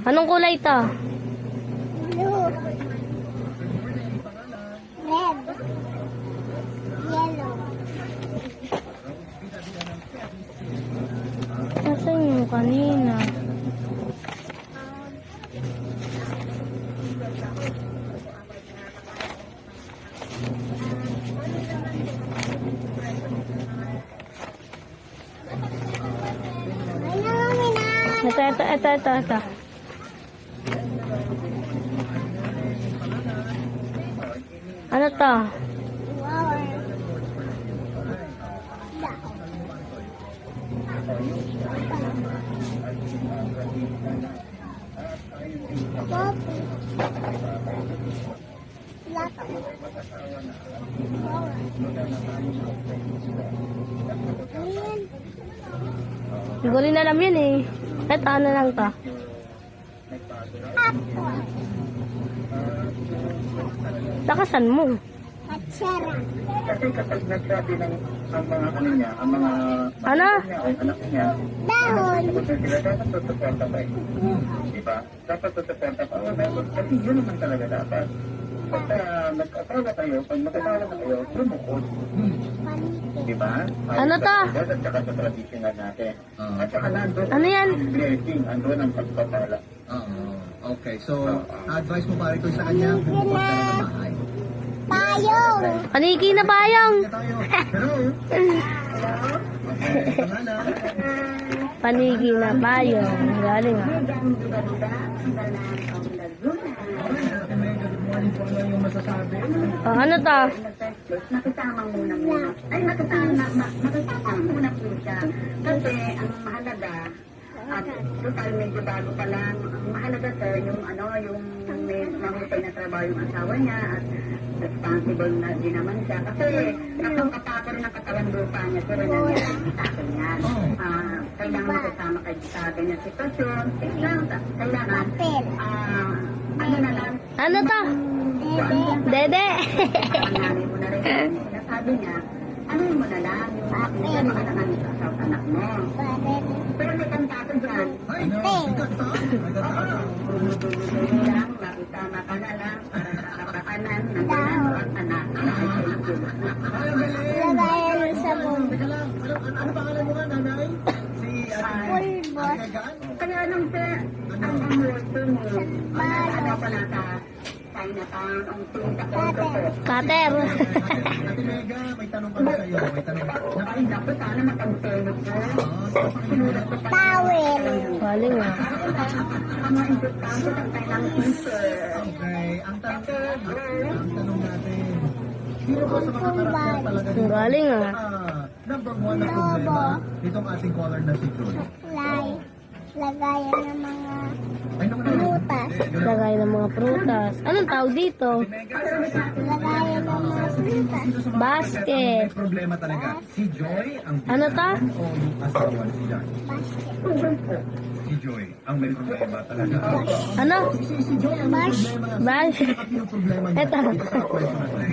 Anong kulay to? Blue. Red. Yellow. Nasaan yung kanina? Ano kami na? Ito. Ano to? Flower. Poppy. Lato. Flower. Ayan. Hindi ko rin alam yun eh. Ito, ano lang to? Apple. Lakasan mo. Katsara. Kasi kapag nagsabi ng ang mga ano niya, ang mga Ano? niya o anak niya, Dahon. kapag sila dapat tutuporta pa eh. Diba? Dapat tutuporta pa. Kasi yun naman talaga dapat. Basta nag-asawa kayo, pag mag-asawa na kayo, lumukod. Paniki. Diba? Ano to? At saka sa traditional natin. At saka nandun Ano yan? ang blessing, andun ang pagpapala. Okay, so advice mo pare ko sa kanya, bumukod ka na ng bahay. Payong. Paniki na bayang. Kaya tayo. Hello? Okay, pangalan. Paniki na bayang. Galing ah. Good morning po, ano yung masasabi? Oh, ano to? Makitamang muna muna. Ay, makitamang muna po siya. Kasi ang mahalaga, at total medyo bago pa lang, ang mahalaga sir, yung ano, yung may mahusay na trabaho yung asawa niya at responsible na din naman siya. Kasi napangkapakor ng katawan lupa niya, sir, na niya sa akin yan. Kailangan makasama kayo sa ganyan sitwasyon. Kailangan, Papel. ano na lang, Ano to? Dede. ang nanay mo na rin. Nasabi niya, ano mo na lang, yung mga anak sa anak mo. Papel. Pero may kantado dyan. Ay, sikat pa. Lang, makisama ka na lang para sa kapakanan ng anak at anak. Lagayan ng sabon. Teka lang, ano pangalan mo nga, nanay? Si Pulbos. Gagaan? Kaya nung sir, ang amorto mo, ano pala ka, Chinatown, ang punta ko ko. Cutter. Ate Mega, may tanong kami sa'yo. May tanong. Ay, naku, sana matangtelo ko. Towel. Galing ah. Ang mga importante, ang kailangan sir. Okay, ang tanong natin. Sino ba sa mga karakter talaga Ang galing ah. Number one na problema nitong ating caller na si Joy? Supply. Lagayan ng mga Ay, naku na. prutas. Lagay ng mga prutas. Anong tawag dito? Lagayan ng mga prutas. Basket. May problema talaga. Si Joy ang Ano to? o yung asawa ni si Jan? Basket. Si Joy ang may problema talaga. Ano? Si Joy ang may problema. Bash. Yung problema niya. Ito. Ito sa question natin.